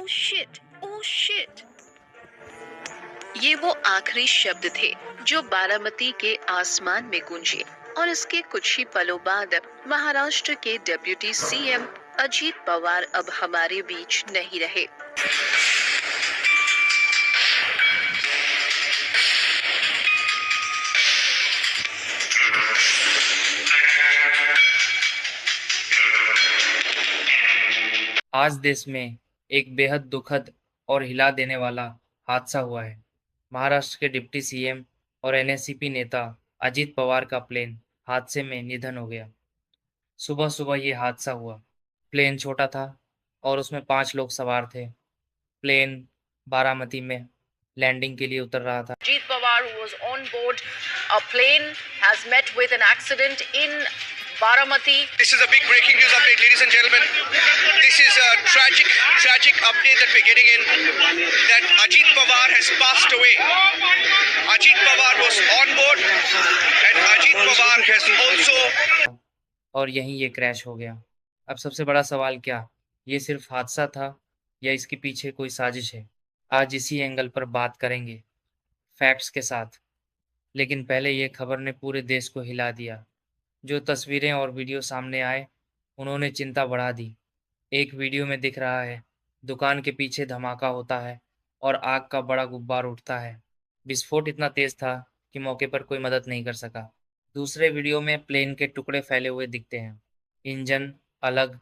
Shit, oh shit. ये वो आखिरी शब्द थे जो बारामती के आसमान में गूंजे और इसके कुछ ही पलों बाद महाराष्ट्र के डिप्टी सीएम अजीत पवार अब हमारे बीच नहीं रहे। आज देश में एक बेहद दुखद और हिला देने वाला हादसा हुआ है। महाराष्ट्र के डिप्टी सीएम और एनएससीपी नेता अजीत पवार का प्लेन हादसे में निधन हो गया। सुबह सुबह ये हादसा हुआ। प्लेन छोटा था और उसमें 5 लोग सवार थे। प्लेन बारामती में लैंडिंग के लिए उतर रहा था। Ajit Pawar, who was on board a plane, has met with an accident in Baramati. This is a big breaking news update, ladies and gentlemen. This is a tragic update that we're getting in, that Ajit Pawar has passed away. Ajit Pawar was on board and Ajit Pawar has also... और यहीं ये crash हो गया। अब सबसे बड़ा सवाल क्या ये सिर्फ हादसा था या इसके पीछे कोई साजिश है? आज इसी एंगल पर बात करेंगे, फैक्ट्स के साथ। लेकिन पहले ये खबर ने पूरे देश को हिला दिया। जो तस्वीरें और वीडियो सामने आए उन्होंने चिंता बढ़ा दी। एक वीडियो में दिख रहा है दुकान के पीछे धमाका होता है और आग का बड़ा गुब्बार उठता है। विस्फोट इतना तेज था कि मौके पर कोई मदद नहीं कर सका। दूसरे वीडियो में प्लेन के टुकड़े फैले हुए दिखते हैं, इंजन अलग,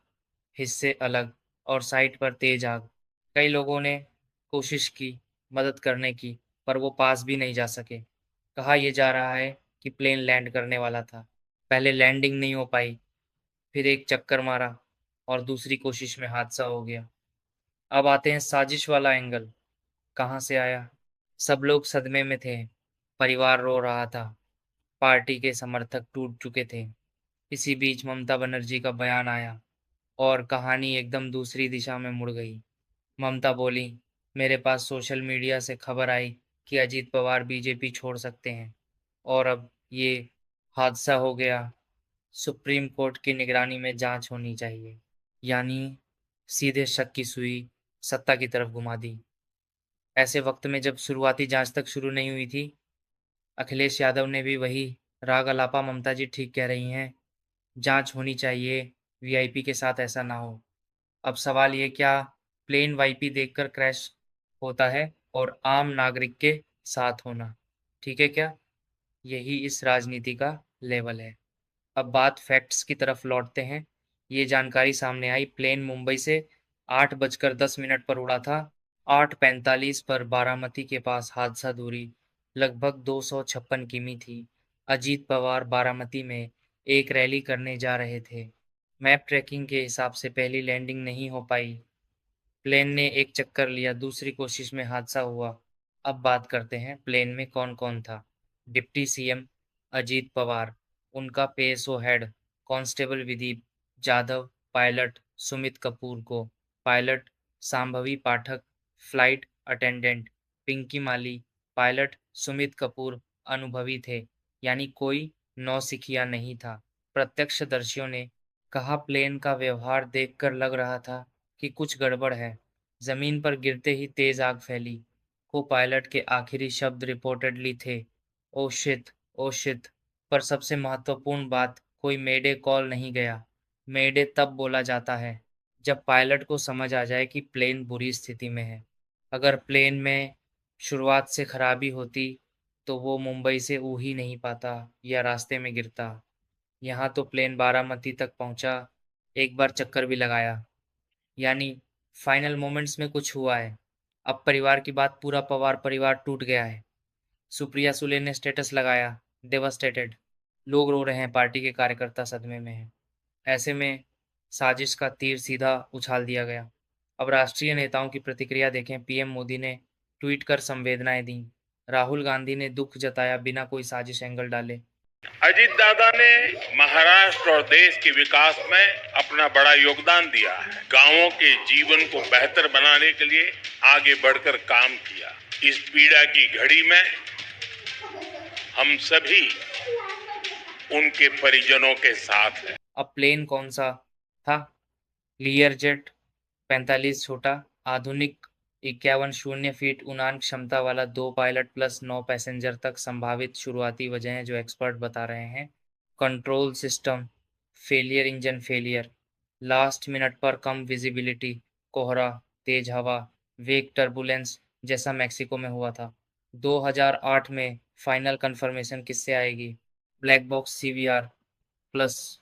हिस्से अलग और साइड पर तेज आग। कई लोगों ने कोशिश की मदद करने की, पर वो पास भी नहीं जा सके। कहा यह जा रहा है कि प्लेन लैंड करने वाला था, पहले लैंडिंग नहीं हो पाई, फिर एक चक्कर मारा और दूसरी कोशिश में हादसा हो गया। अब आते हैं साजिश वाला एंगल। कहाँ से आया? सब लोग सदमे में थे, परिवार रो रहा था, पार्टी के समर्थक टूट चुके थे। इसी बीच ममता बनर्जी का बयान आया और कहानी एकदम दूसरी दिशा में मुड़ गई। ममता बोली, मेरे पास सोशल मीडिया से खबर आई कि अजीत पवार बीजेपी छोड़ सकते हैं और अब ये हादसा हो गया। सुप्रीम कोर्ट की निगरानी में जांच होनी चाहिए। यानी सीधे शक की सुई सत्ता की तरफ घुमा दी। ऐसे वक्त में जब शुरुआती जांच तक शुरू नहीं हुई थी, अखिलेश यादव ने भी वही राग अलापा, ममता जी ठीक कह रही हैं, जांच होनी चाहिए, वीआईपी के साथ ऐसा ना हो। अब सवाल ये, क्या प्लेन वाईपी देखकर क्रैश होता है और आम नागरिक के साथ होना ठीक है क्या? यही इस राजनीति का लेवल है। अब बात फैक्ट्स की तरफ लौटते हैं। ये जानकारी सामने आई, प्लेन मुंबई से 8:10 पर उड़ा था। 8:45 पर बारामती के पास हादसा दूरी लगभग 256 किमी थी। अजीत पवार बारामती में एक रैली करने जा रहे थे। मैप ट्रैकिंग के हिसाब से पहली लैंडिंग नहीं हो पाई। प्लेन ने एक चक्कर लिया, दूसरी कोशिश में हादसा हुआ। अब बात करते हैं प्लेन में कौन कौन था। डिप्टी सीएम अजीत पवार, उनका PSO head constable Vidip Jadhav, pilot Sumit Kapoor को, pilot Shambhavi Pathak, flight attendant Pinky Mali, pilot Sumit Kapoor अनुभवी थे, यानी कोई नौसिखिया नहीं था। प्रत्यक्षदर्शियों ने कहा प्लेन का व्यवहार देखकर लग रहा था कि कुछ गड़बड़ है। जमीन पर गिरते ही तेज आग फैली। को पायलट के आखिरी शब्द रिपोर्टेडली थे, ओ शिट, ओ शिट। पर सबसे महत्वपूर्ण बात, कोई मेडे कॉल नहीं गया। मेडे तब बोला जाता है जब पायलट को समझ आ जाए कि प्लेन बुरी स्थिति में है। अगर प्लेन में शुरुआत से खराबी होती तो वो मुंबई से उड़ ही नहीं पाता या रास्ते में गिरता। यहाँ तो प्लेन बारामती तक पहुंचा, एक बार चक्कर भी लगाया। यानी फाइनल मोमेंट्स में कुछ हुआ है। अब परिवार की बात, पूरा पवार परिवार टूट गया है। सुप्रिया सुले ने स्टेटस लगाया, डेवास्टेटेड। लोग रो रहे हैं, पार्टी के कार्यकर्ता सदमे में हैं। ऐसे में साजिश का तीर सीधा उछाल दिया गया। अब राष्ट्रीय नेताओं की प्रतिक्रिया देखें। पीएम मोदी ने ट्वीट कर संवेदनाएं दी। राहुल गांधी ने दुख जताया बिना कोई साजिश एंगल डाले। अजीत दादा ने महाराष्ट्र और देश के विकास में अपना बड़ा योगदान दिया है। गांवों के जीवन को बेहतर बनाने के लिए आगे बढ़कर काम किया। इस पीड़ा की घड़ी में हम सभी उनके परिजनों के साथ हैं। अब प्लेन कौन सा था? लियर जेट 45 छोटा, आधुनिक 51 शून्य फीट उड़ान क्षमता वाला 2 पायलट प्लस 9 पैसेंजर तक संभावित शुरुआती वजहें जो एक्सपर्ट बता रहे हैं। Control system failure, engine failure, last minute पर कम विजिबिलिटी, कोहरा, तेज हवा, वेग टर्बुलेंस जैसा मैक्सिको में हुआ था। 2008 में फाइनल कंफर्मेशन किससे आएगी? Black box CVR plus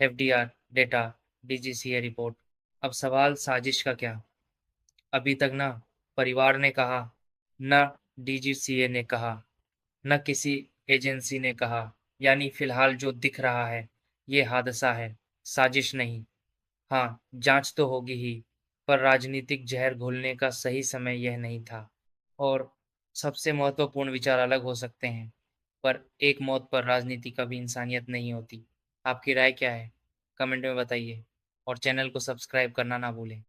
FDR data, DGCA report. अब सवाल साजिश का क्या? अभी तक न परिवार ने कहा, न डीजीसीए ने कहा, न किसी एजेंसी ने कहा। यानी फिलहाल जो दिख रहा है ये हादसा है, साजिश नहीं। हाँ, जांच तो होगी ही, पर राजनीतिक जहर घोलने का सही समय यह नहीं था। और सबसे महत्वपूर्ण विचार अलग हो सकते हैं, पर एक मौत पर राजनीति कभी इंसानियत नहीं होती। आपकी राय क्या है? कमेंट में बताइए और चैनल को सब्सक्राइब करना ना भूलें।